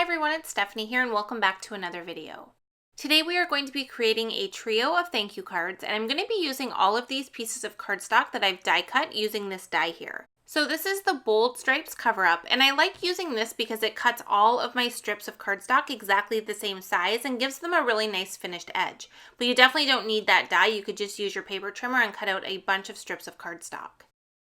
everyone, it's Stephanie here and welcome back to another video. Today we are going to be creating a trio of thank you cards, and I'm going to be using all of these pieces of cardstock that I've die cut using this die here. So this is the Bold Stripes cover up, and I like using this because it cuts all of my strips of cardstock exactly the same size and gives them a really nice finished edge. But you definitely don't need that die. You could just use your paper trimmer and cut out a bunch of strips of cardstock.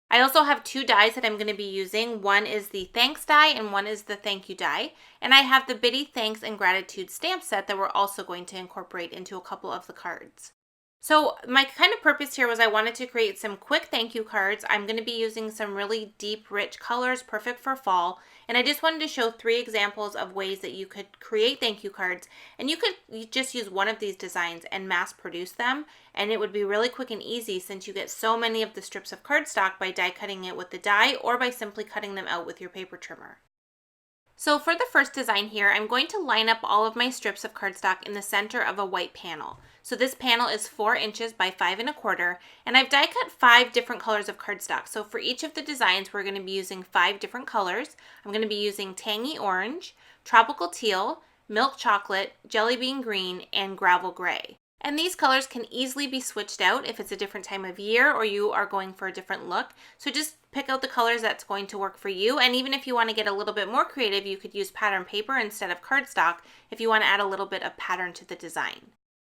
I also have two dies that I'm going to be using. One is the Thanks die and one is the Thank You die. And I have the Bitty Thanks and Gratitude stamp set that we're also going to incorporate into a couple of the cards. So my kind of purpose here was I wanted to create some quick thank you cards. I'm going to be using some really deep, rich colors, perfect for fall. And I just wanted to show 3 examples of ways that you could create thank you cards. And you could just use one of these designs and mass produce them. And it would be really quick and easy since you get so many of the strips of cardstock by die cutting it with the die or by simply cutting them out with your paper trimmer. So for the first design here, I'm going to line up all of my strips of cardstock in the center of a white panel. So this panel is 4 inches by 5 1/4, and I've die cut 5 different colors of cardstock. So for each of the designs, we're going to be using 5 different colors. I'm going to be using Tangy Orange, Tropical Teal, Milk Chocolate, Jellybean Green, and Gravel Gray. And these colors can easily be switched out if it's a different time of year or you are going for a different look. So just pick out the colors that's going to work for you. And even if you want to get a little bit more creative, you could use pattern paper instead of cardstock if you want to add a little bit of pattern to the design.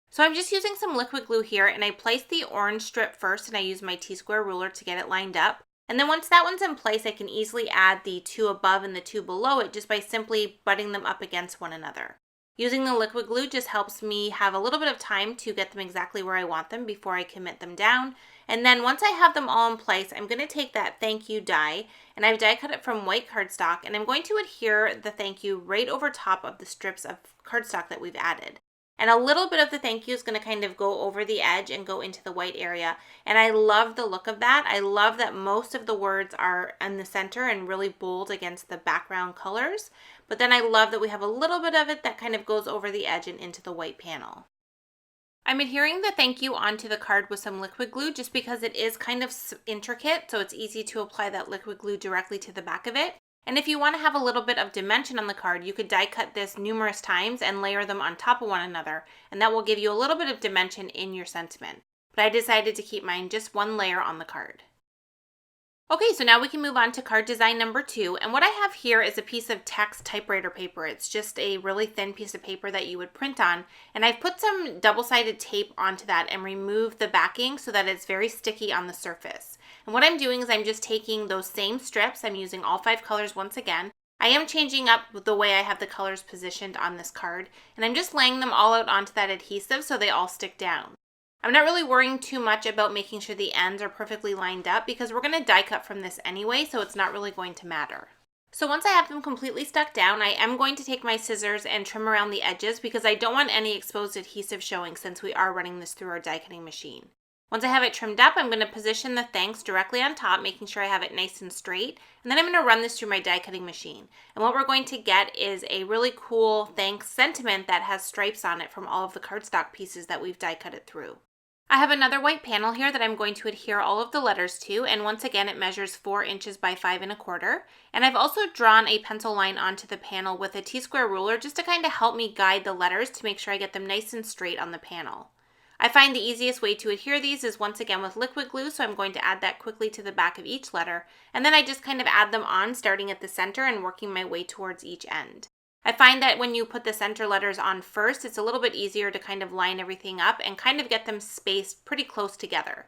So I'm just using some liquid glue here, and I place the orange strip first and I use my T-square ruler to get it lined up. And then once that one's in place, I can easily add the 2 above and the 2 below it just by simply butting them up against one another. Using the liquid glue just helps me have a little bit of time to get them exactly where I want them before I commit them down. And then once I have them all in place, I'm going to take that thank you die, and I've die cut it from white cardstock, and I'm going to adhere the thank you right over top of the strips of cardstock that we've added. And a little bit of the thank you is going to kind of go over the edge and go into the white area. And I love the look of that. I love that most of the words are in the center and really bold against the background colors. But then I love that we have a little bit of it that kind of goes over the edge and into the white panel. I'm adhering the thank you onto the card with some liquid glue just because it is kind of intricate, so it's easy to apply that liquid glue directly to the back of it. And if you want to have a little bit of dimension on the card, you could die cut this numerous times and layer them on top of one another, and that will give you a little bit of dimension in your sentiment. But I decided to keep mine just one layer on the card. Okay, so now we can move on to card design number 2, and what I have here is a piece of text typewriter paper. It's just a really thin piece of paper that you would print on, and I've put some double-sided tape onto that and removed the backing so that it's very sticky on the surface. And what I'm doing is I'm just taking those same strips, I'm using all 5 colors once again. I am changing up the way I have the colors positioned on this card, and I'm just laying them all out onto that adhesive so they all stick down. I'm not really worrying too much about making sure the ends are perfectly lined up because we're going to die cut from this anyway, so it's not really going to matter. So once I have them completely stuck down, I am going to take my scissors and trim around the edges because I don't want any exposed adhesive showing since we are running this through our die cutting machine. Once I have it trimmed up, I'm going to position the thanks directly on top, making sure I have it nice and straight. And then I'm going to run this through my die cutting machine. And what we're going to get is a really cool thanks sentiment that has stripes on it from all of the cardstock pieces that we've die cut it through. I have another white panel here that I'm going to adhere all of the letters to, and once again it measures 4 inches by 5 1/4. And I've also drawn a pencil line onto the panel with a T-square ruler just to kind of help me guide the letters to make sure I get them nice and straight on the panel. I find the easiest way to adhere these is once again with liquid glue, so I'm going to add that quickly to the back of each letter, and then I just kind of add them on starting at the center and working my way towards each end. I find that when you put the center letters on first, it's a little bit easier to kind of line everything up and kind of get them spaced pretty close together.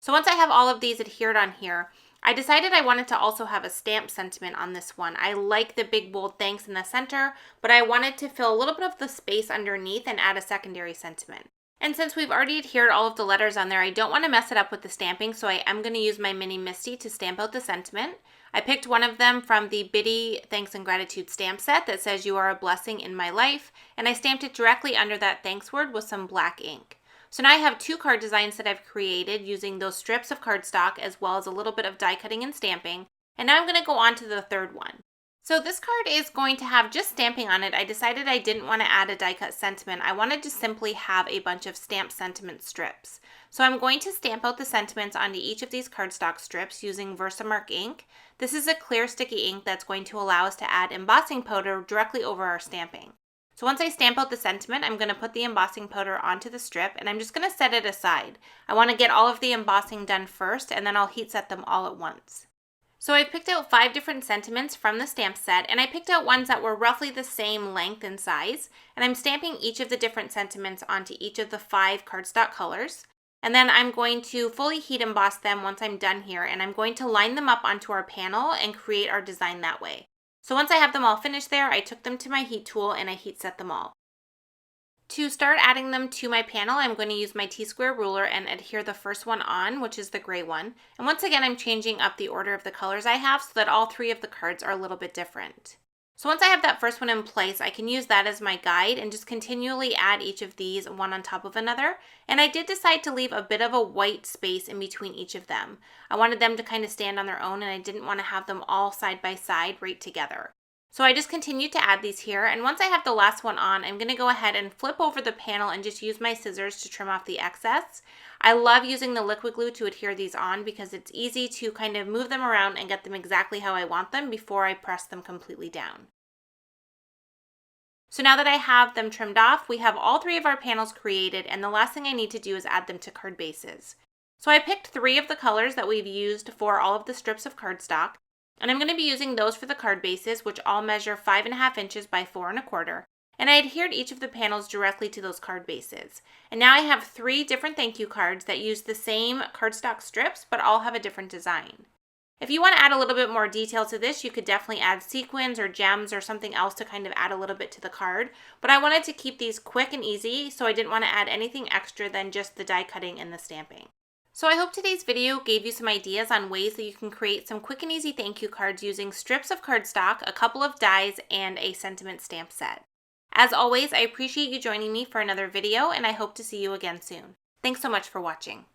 So once I have all of these adhered on here, I decided I wanted to also have a stamp sentiment on this one. I like the big bold thanks in the center, but I wanted to fill a little bit of the space underneath and add a secondary sentiment. And since we've already adhered all of the letters on there, I don't want to mess it up with the stamping, so I am going to use my mini Misty to stamp out the sentiment. I picked one of them from the Bitty Thanks and Gratitude stamp set that says "You are a blessing in my life," and I stamped it directly under that thanks word with some black ink. So now I have 2 card designs that I've created using those strips of cardstock as well as a little bit of die cutting and stamping, and now I'm going to go on to the third one. So this card is going to have just stamping on it. I decided I didn't want to add a die cut sentiment. I wanted to simply have a bunch of stamped sentiment strips. So I'm going to stamp out the sentiments onto each of these cardstock strips using Versamark ink. This is a clear sticky ink that's going to allow us to add embossing powder directly over our stamping. So once I stamp out the sentiment, I'm going to put the embossing powder onto the strip and I'm just going to set it aside. I want to get all of the embossing done first and then I'll heat set them all at once. So I picked out 5 different sentiments from the stamp set, and I picked out ones that were roughly the same length and size, and I'm stamping each of the different sentiments onto each of the 5 cardstock colors. And then I'm going to fully heat emboss them once I'm done here, and I'm going to line them up onto our panel and create our design that way. So once I have them all finished there, I took them to my heat tool and I heat set them all. To start adding them to my panel, I'm going to use my T-square ruler and adhere the first one on, which is the gray one. And once again, I'm changing up the order of the colors I have so that all 3 of the cards are a little bit different. So once I have that first one in place, I can use that as my guide and just continually add each of these one on top of another. And I did decide to leave a bit of a white space in between each of them. I wanted them to kind of stand on their own and I didn't want to have them all side by side right together. So I just continued to add these here, and once I have the last one on, I'm going to go ahead and flip over the panel and just use my scissors to trim off the excess. I love using the liquid glue to adhere these on because it's easy to kind of move them around and get them exactly how I want them before I press them completely down. So now that I have them trimmed off, we have all 3 of our panels created, and the last thing I need to do is add them to card bases. So I picked 3 of the colors that we've used for all of the strips of cardstock. And I'm going to be using those for the card bases, which all measure 5.5 inches by 4 1/4. And I adhered each of the panels directly to those card bases. And now I have 3 different thank you cards that use the same cardstock strips, but all have a different design. If you want to add a little bit more detail to this, you could definitely add sequins or gems or something else to kind of add a little bit to the card. But I wanted to keep these quick and easy, so I didn't want to add anything extra than just the die cutting and the stamping. So I hope today's video gave you some ideas on ways that you can create some quick and easy thank you cards using strips of cardstock, a couple of dies, and a sentiment stamp set. As always, I appreciate you joining me for another video, and I hope to see you again soon. Thanks so much for watching.